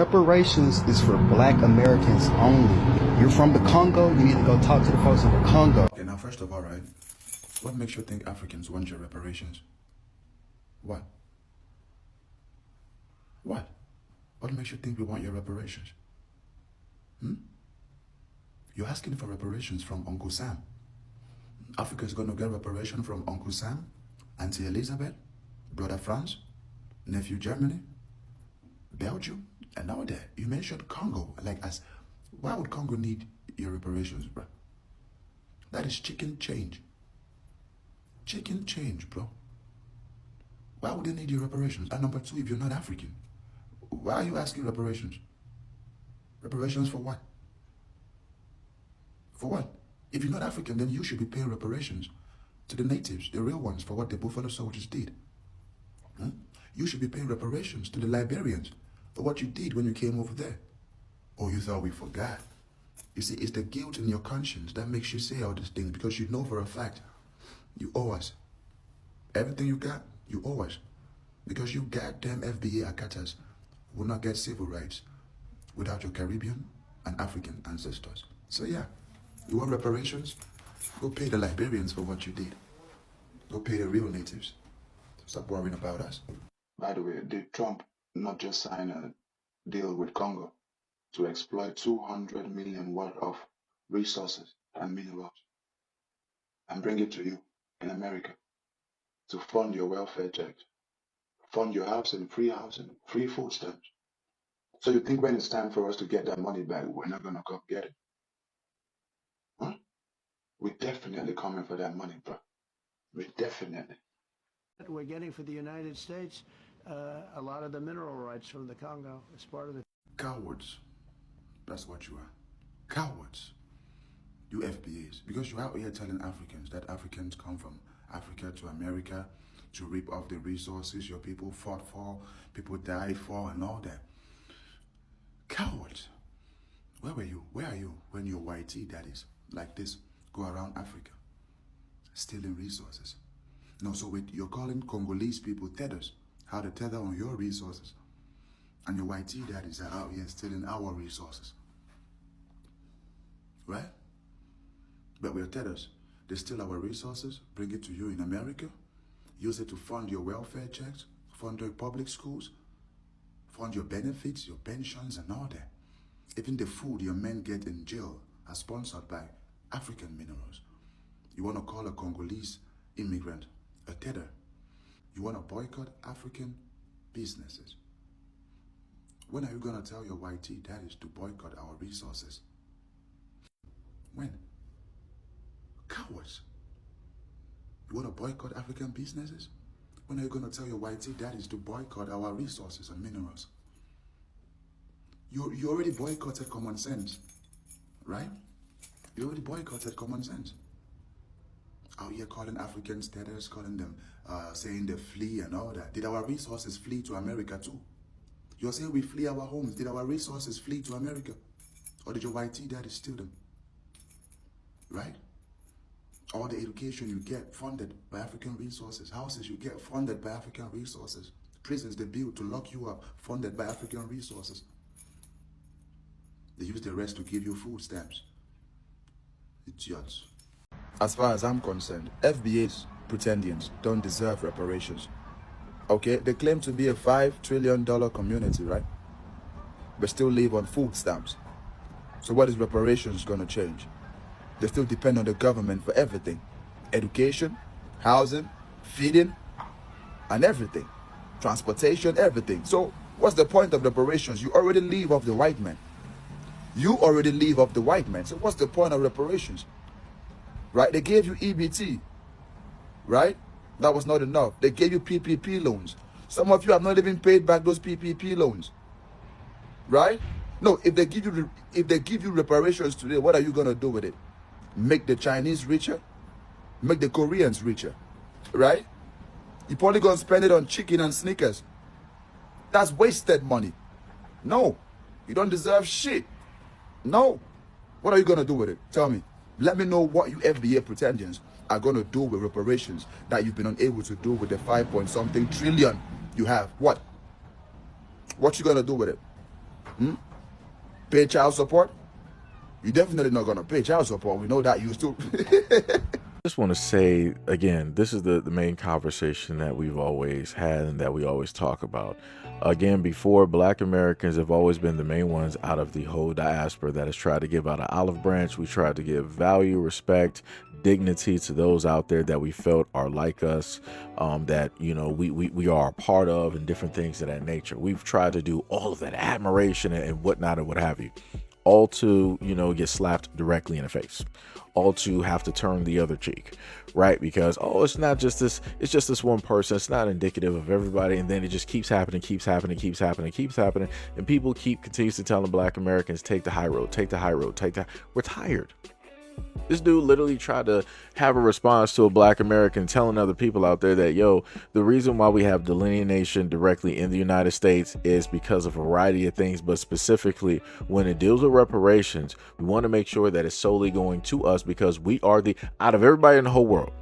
Reparations is for Black Americans only. You're from the Congo, you need to go talk to the folks in the Congo. Okay, now first of all, right, what makes you think Africans want your reparations? What? What? What makes you think we want your reparations? You're asking for reparations from Uncle Sam. Africa is going to get reparation from Uncle Sam, Auntie Elizabeth, Brother France, Nephew Germany, Belgium, and now that you mentioned Congo. Why would Congo need your reparations, bro? That is chicken change. Chicken change, bro. Why would they need your reparations? And number two, if you're not African, why are you asking reparations? Reparations for what? For what? If you're not African, then you should be paying reparations to the natives, the real ones, for what the Buffalo Soldiers did. You should be paying reparations to the Liberians for what you did when you came over there. Oh, you thought we forgot. You see, it's the guilt in your conscience that makes you say all these things, because you know for a fact you owe us. Everything you got, you owe us. Because you goddamn FBA Akatas will not get civil rights without your Caribbean and African ancestors. So yeah, you want reparations? Go pay the Liberians for what you did. Go pay the real natives. Stop worrying about us. By the way, did Trump not just sign a deal with Congo to exploit 200 million worth of resources and minerals and bring it to you in America to fund your welfare checks, fund your housing, free food stamps? So you think when it's time for us to get that money back, we're not going to come get it? Huh? We're definitely coming for that money, bro. We're definitely. We're getting for the United States a lot of the mineral rights from the Congo as part of the... Cowards. That's what you are. Cowards. You FBAs. Because you're out here telling Africans that Africans come from Africa to America to reap off the resources your people fought for, people died for, and all that. Cowards. Where were you? Where are you when your YT daddies like this go around Africa stealing resources? No, so you're calling Congolese people tethers, how to tether on your resources. And your YT daddies are out here stealing our resources. Right? But we're tethers. They steal our resources, bring it to you in America, use it to fund your welfare checks, fund your public schools, fund your benefits, your pensions, and all that. Even the food your men get in jail are sponsored by African minerals. You want to call a Congolese immigrant a tether? You want to boycott African businesses? When are you going to tell your YT daddies to boycott our resources? When? Cowards. You want to boycott African businesses? When are you going to tell your YT daddies to boycott our resources and minerals? You already boycotted common sense, right? You already boycotted common sense. Out here calling Africans tethers, calling them, saying they flee and all that. Did our resources flee to America too? You're saying we flee our homes. Did our resources flee to America? Or did your YT daddies steal them? Right? All the education you get funded by African resources. Houses you get funded by African resources. Prisons they build to lock you up, funded by African resources. They use the rest to give you food stamps. Idiots. As far as I'm concerned, FBA's pretendians don't deserve reparations. Okay, they claim to be a $5 trillion community, right? But still live on food stamps. So what is reparations going to change? They still depend on the government for everything. Education, housing, feeding, and everything. Transportation, everything. So what's the point of reparations? You already live off the white man. You already live off the white man. So what's the point of reparations? Right? They gave you EBT. Right? That was not enough. They gave you PPP loans. Some of you have not even paid back those PPP loans. Right? No, if they give you reparations today, what are you going to do with it? Make the Chinese richer? Make the Koreans richer? Right? You're probably going to spend it on chicken and Snickers. That's wasted money. No. You don't deserve shit. No. What are you going to do with it? Tell me. Let me know what you FBA pretendians are going to do with reparations that you've been unable to do with the 5 point something trillion you have. What you going to do with it? Pay child support? You're definitely not gonna pay child support. We know that you still. Just want to say again, this is the main conversation that we've always had and that we always talk about. Again, before, Black Americans have always been the main ones out of the whole diaspora that has tried to give out an olive branch. We tried to give value, respect, dignity to those out there that we felt are like us, that, you know, we are a part of, and different things of that nature. We've tried to do all of that admiration and whatnot and what have you, all to, you know, get slapped directly in the face, all to have to turn the other cheek, right? Because, oh, it's not just this, it's just this one person, it's not indicative of everybody. And then it just keeps happening, keeps happening, keeps happening, keeps happening. And people continues to tell the Black Americans, take the high road, take the high road, we're tired. This dude literally tried to have a response to a Black American telling other people out there that, yo, the reason why we have delineation directly in the United States is because of a variety of things, but specifically when it deals with reparations, we want to make sure that it's solely going to us, because we are out of everybody in the whole world,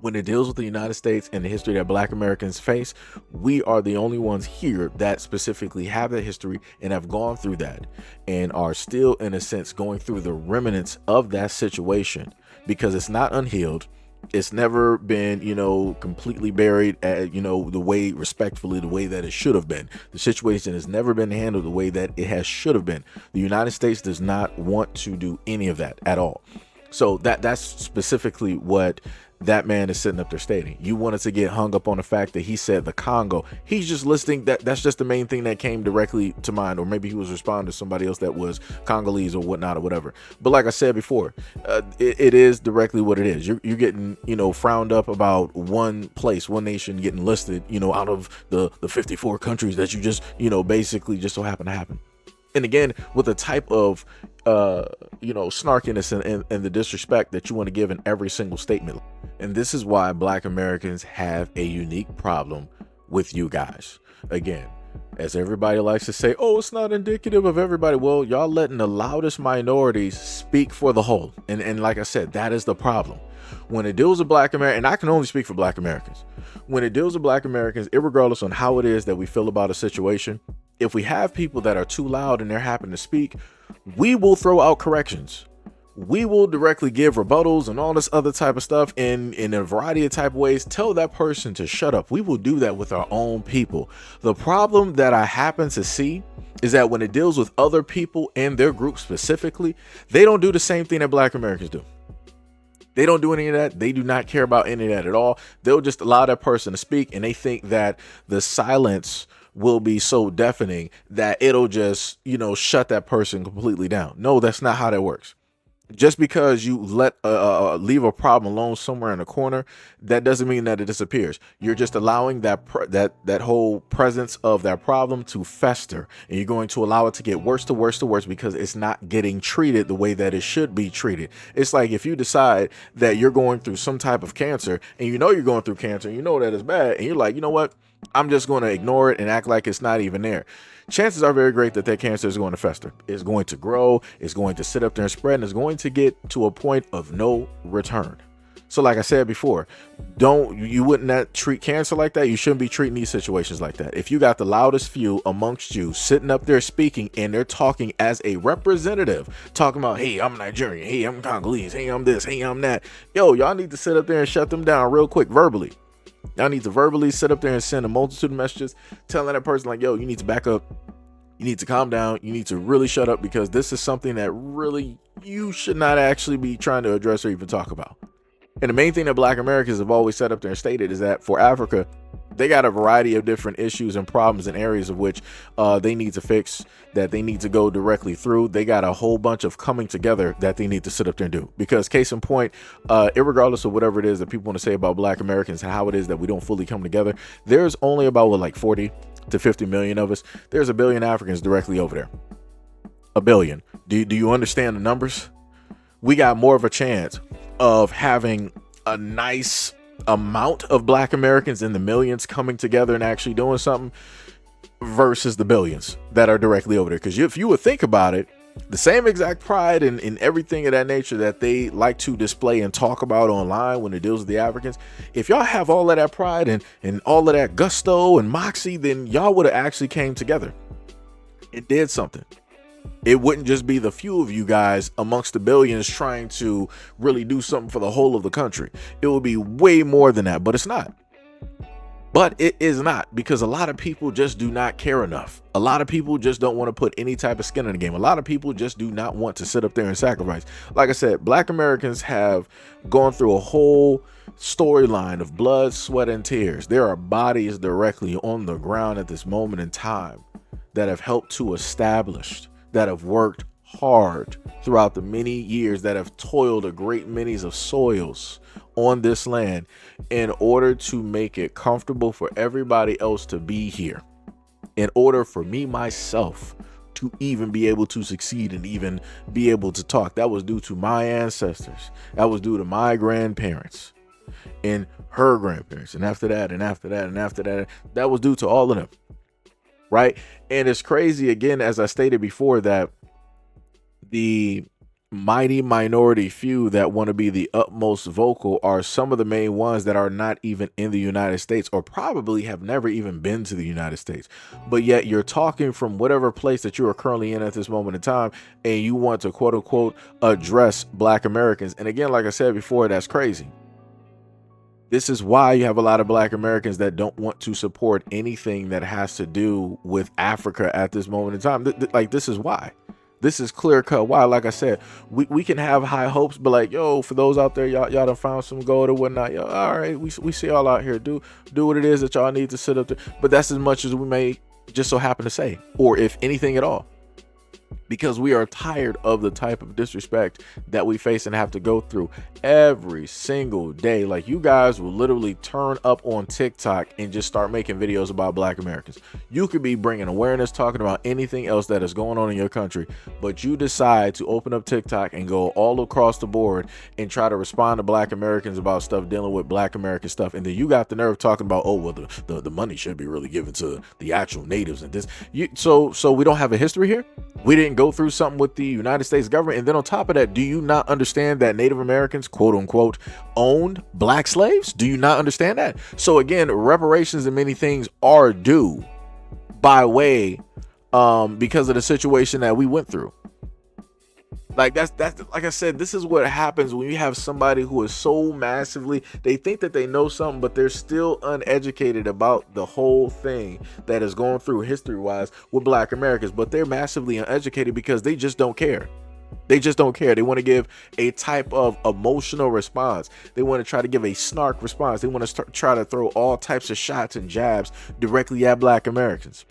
when it deals with the United States and the history that Black Americans face, we are the only ones here that specifically have that history and have gone through that and are still, in a sense, going through the remnants of that situation, because it's not unhealed. It's never been, you know, completely buried, you know, the way, respectfully, the way that it should have been. The situation has never been handled the way that it should have been. The United States does not want to do any of that at all. So that's specifically what that man is sitting up there stating. You wanted to get hung up on the fact that he said the Congo. He's just listing that's just the main thing that came directly to mind, or maybe he was responding to somebody else that was Congolese or whatnot or whatever. But like I said before, it is directly what it is. You're getting, you know, frowned up about one place, one nation getting listed, you know, out of the 54 countries that you just, you know, basically just so happen to happen. And again, with the type of, you know, snarkiness and the disrespect that you want to give in every single statement. And this is why Black Americans have a unique problem with you guys. Again, as everybody likes to say, oh, it's not indicative of everybody. Well, y'all letting the loudest minorities speak for the whole. And like I said, that is the problem. When it deals with Black Americans, and I can only speak for Black Americans, when it deals with Black Americans, irregardless on how it is that we feel about a situation, if we have people that are too loud and they're happy to speak, we will throw out corrections. We will directly give rebuttals and all this other type of stuff in a variety of type of ways. Tell that person to shut up. We will do that with our own people. The problem that I happen to see is that when it deals with other people and their group specifically, they don't do the same thing that Black Americans do. They don't do any of that. They do not care about any of that at all. They'll just allow that person to speak, and they think that the silence will be so deafening that it'll just, you know, shut that person completely down. No, that's not how that works. Just because you let leave a problem alone somewhere in a corner, that doesn't mean that it disappears. You're just allowing that whole presence of that problem to fester, and you're going to allow it to get worse to worse to worse because it's not getting treated the way that it should be treated. It's like if you decide that you're going through some type of cancer, and you know you're going through cancer, and you know that it's bad, and you're like, you know what? I'm just going to ignore it and act like it's not even there. Chances are very great that cancer is going to fester. It's going to grow. It's going to sit up there and spread, and it's going to get to a point of no return. So like I said before, you wouldn't not treat cancer like that. You shouldn't be treating these situations like that. If you got the loudest few amongst you sitting up there speaking, and they're talking as a representative, talking about, hey, I'm Nigerian, hey, I'm Congolese, hey, I'm this, hey, I'm that. Yo, y'all need to sit up there and shut them down real quick verbally. Y'all need to verbally sit up there and send a multitude of messages telling that person like, yo, you need to back up. You need to calm down. You need to really shut up, because this is something that really you should not actually be trying to address or even talk about. And the main thing that Black Americans have always set up there and stated is that for Africa, they got a variety of different issues and problems and areas of which they need to fix, that they need to go directly through. They got a whole bunch of coming together that they need to sit up there and do. Because case in point, irregardless of whatever it is that people want to say about Black Americans and how it is that we don't fully come together, there's only about like 40 to 50 million of us. There's a billion Africans directly over there. A billion. Do you understand the numbers? We got more of a chance of having a nice amount of Black Americans in the millions coming together and actually doing something versus the billions that are directly over there. Because if you would think about it, the same exact pride and everything of that nature that they like to display and talk about online when it deals with the Africans, if y'all have all of that pride and all of that gusto and moxie, then y'all would have actually came together. it did something. It wouldn't just be the few of you guys amongst the billions trying to really do something for the whole of the country. It would be way more than that, but it's not. But it is not, because a lot of people just do not care enough. A lot of people just don't want to put any type of skin in the game. A lot of people just do not want to sit up there and sacrifice. Like I said, Black Americans have gone through a whole storyline of blood, sweat, and tears. There are bodies directly on the ground at this moment in time that have helped to establish, that have worked hard throughout the many years, that have toiled a great many of soils on this land in order to make it comfortable for everybody else to be here, in order for me myself to even be able to succeed and even be able to talk. That was due to my ancestors. That was due to my grandparents and her grandparents, and after that, and after that, and after that, that was due to all of them, right? And it's crazy, again, as I stated before, that the mighty minority few that want to be the utmost vocal are some of the main ones that are not even in the United States, or probably have never even been to the United States. But yet you're talking from whatever place that you are currently in at this moment in time, and you want to quote unquote address Black Americans. And again, like I said before, that's crazy. This is why you have a lot of Black Americans that don't want to support anything that has to do with Africa at this moment in time. Like, this is why. This is clear cut why. Like I said, we can have high hopes, but like, yo, for those out there, y'all done found some gold or whatnot. Yo, all right, we see y'all out here. Do what it is that y'all need to sit up there. But that's as much as we may just so happen to say, or if anything at all. Because we are tired of the type of disrespect that we face and have to go through every single day. Like, you guys will literally turn up on TikTok and just start making videos about Black Americans. You could be bringing awareness, talking about anything else that is going on in your country, but you decide to open up TikTok and go all across the board and try to respond to Black Americans about stuff dealing with Black American stuff. And then you got the nerve talking about, oh, well, the money should be really given to the actual natives and this. So we don't have a history here. We didn't go through something with the United States government. And then on top of that, do you not understand that Native Americans, quote unquote, owned Black slaves? Do you not understand that? So again, reparations and many things are due by way because of the situation that we went through. Like, that's like I said, this is what happens when you have somebody who is so massively, they think that they know something, but they're still uneducated about the whole thing that is going through history wise with Black Americans. But they're massively uneducated because they just don't care. They just don't care. They want to give a type of emotional response. They want to try to give a snark response. They want to try to throw all types of shots and jabs directly at Black Americans.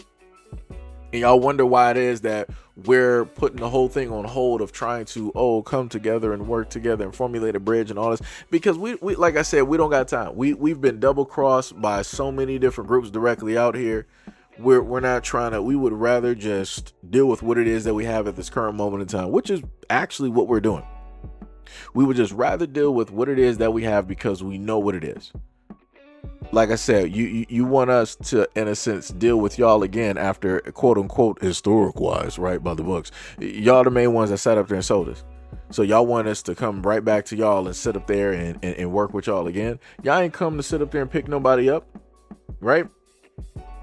And y'all wonder why it is that we're putting the whole thing on hold of trying to, come together and work together and formulate a bridge and all this. Because we like I said, we don't got time. We've been double crossed by so many different groups directly out here. We're not trying to, we would rather just deal with what it is that we have at this current moment in time, which is actually what we're doing. We would just rather deal with what it is that we have because we know what it is. Like I said, you want us to, in a sense, deal with y'all again after, quote unquote, historic wise, right, by the books. Y'all the main ones that sat up there and sold us. So y'all want us to come right back to y'all and sit up there and work with y'all again. Y'all ain't come to sit up there and pick nobody up, right?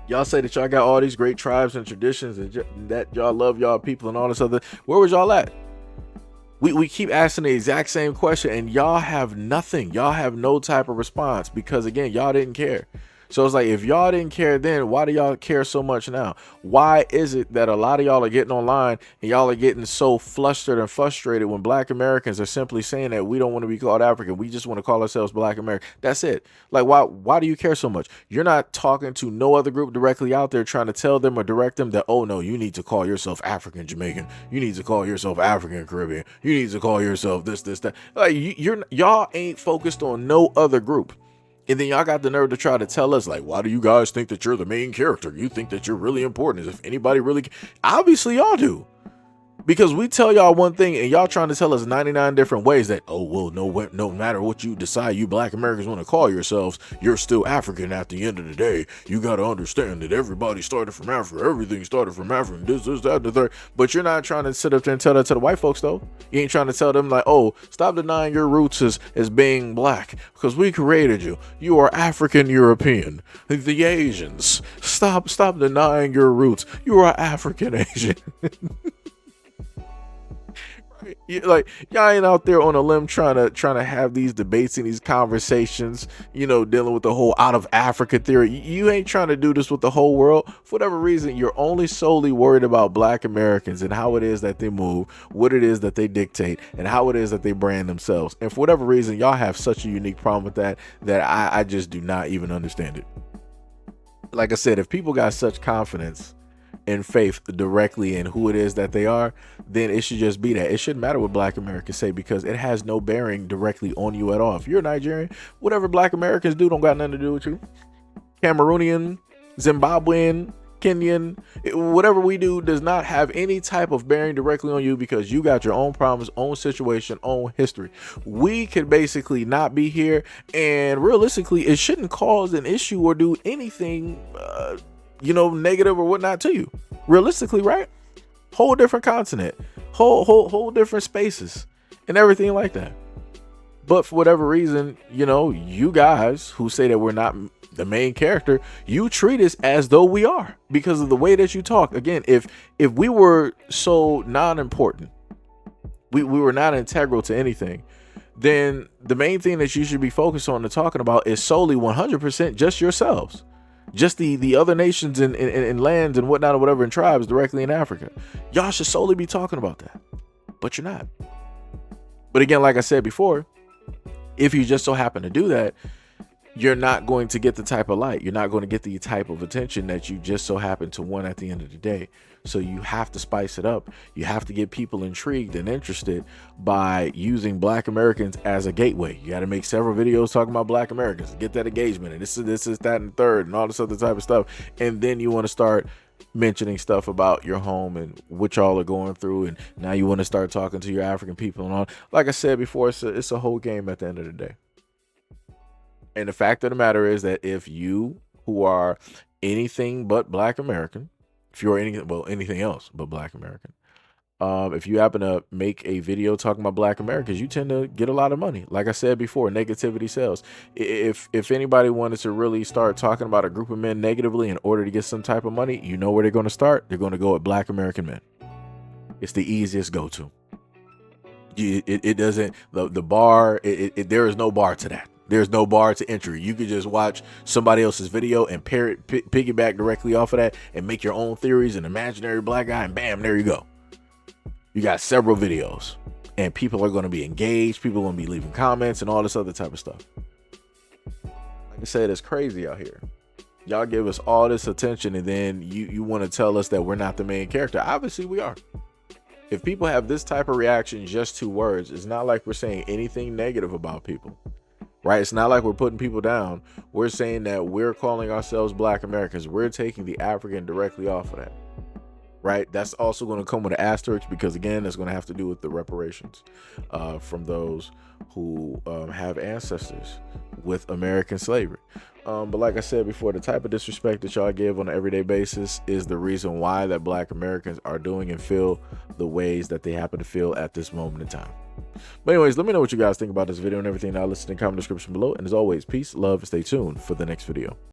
Y'all say that y'all got all these great tribes and traditions and that y'all love y'all people and all this other. Where was y'all at? We keep asking the exact same question and y'all have nothing. Y'all have no type of response because, again, y'all didn't care. So it's like, if y'all didn't care then, why do y'all care so much now? Why is it that a lot of y'all are getting online and y'all are getting so flustered and frustrated when Black Americans are simply saying that we don't want to be called African, we just want to call ourselves Black American? That's it. Like, why do you care so much? You're not talking to no other group directly out there trying to tell them or direct them that, oh no, you need to call yourself African Jamaican, you need to call yourself African Caribbean, you need to call yourself this, that. Like, y'all ain't focused on no other group. And then y'all got the nerve to try to tell us, like, why do you guys think that you're the main character? You think that you're really important, as if anybody really... Obviously y'all do. Because we tell y'all one thing and y'all trying to tell us 99 different ways that, oh, well, no matter what you decide you black Americans want to call yourselves, you're still African at the end of the day. You got to understand that everybody started from Africa. Everything started from Africa. This, that, and the third. But you're not trying to sit up there and tell that to the white folks, though. You ain't trying to tell them like, oh, stop denying your roots as being black because we created you. You are African European. The Asians. Stop denying your roots. You are African Asian. Like, y'all ain't out there on a limb trying to have these debates and these conversations, you know, dealing with the whole out of Africa theory. You ain't trying to do this with the whole world. For whatever reason, you're only solely worried about black Americans and how it is that they move, what it is that they dictate, and how it is that they brand themselves. And for whatever reason, y'all have such a unique problem with that I just do not even understand it. Like I said, if people got such confidence and faith directly in who it is that they are, then it should just be that. It shouldn't matter what black Americans say because it has no bearing directly on you at all. If you're Nigerian, whatever black Americans do don't got nothing to do with you. Cameroonian, Zimbabwean, Kenyan, whatever we do does not have any type of bearing directly on you because you got your own problems, own situation, own history. We could basically not be here, and realistically, it shouldn't cause an issue or do anything you know, negative or whatnot to you. Realistically, right? Whole different continent, whole different spaces and everything like that. But for whatever reason, you know, you guys who say that we're not the main character, you treat us as though we are because of the way that you talk. Again, if we were so non-important, we were not integral to anything, then the main thing that you should be focused on and talking about is solely 100% just yourselves. Just the other nations and lands and whatnot or whatever and tribes directly in Africa. Y'all should solely be talking about that. But you're not. But again, like I said before, if you just so happen to do that, you're not going to get the type of light. You're not going to get the type of attention that you just so happen to want at the end of the day. So you have to spice it up. You have to get people intrigued and interested by using black Americans as a gateway. You got to make several videos talking about black Americans, get that engagement, and this is that and third and all this other type of stuff. And then you want to start mentioning stuff about your home and what y'all are going through, and now you want to start talking to your African people and all. Like I said before, it's a whole game at the end of the day. And the fact of the matter is that if you who are anything but black American, if you're anything else but black American, if you happen to make a video talking about black Americans, you tend to get a lot of money. Like I said before, negativity sells. If anybody wanted to really start talking about a group of men negatively in order to get some type of money, you know where they're going to start? They're going to go at black American men. It's the easiest go-to. It doesn't, the bar, there is no bar to that. There's no bar to entry. You could just watch somebody else's video and piggyback directly off of that and make your own theories, an imaginary black guy, and bam, there you go. You got several videos and people are going to be engaged. People are going to be leaving comments and all this other type of stuff. Like I said, it's crazy out here. Y'all give us all this attention and then you want to tell us that we're not the main character. Obviously we are. If people have this type of reaction just to words, it's not like we're saying anything negative about people. Right? It's not like we're putting people down. We're saying that we're calling ourselves black Americans. We're taking the African directly off of that. Right? That's also going to come with an asterisk because, again, that's going to have to do with the reparations from those who have ancestors with American slavery. But like I said before, the type of disrespect that y'all give on an everyday basis is the reason why that black Americans are doing and feel the ways that they happen to feel at this moment in time. But anyways, let me know what you guys think about this video and everything. Now listen in the comment description below. And as always, peace, love, and stay tuned for the next video.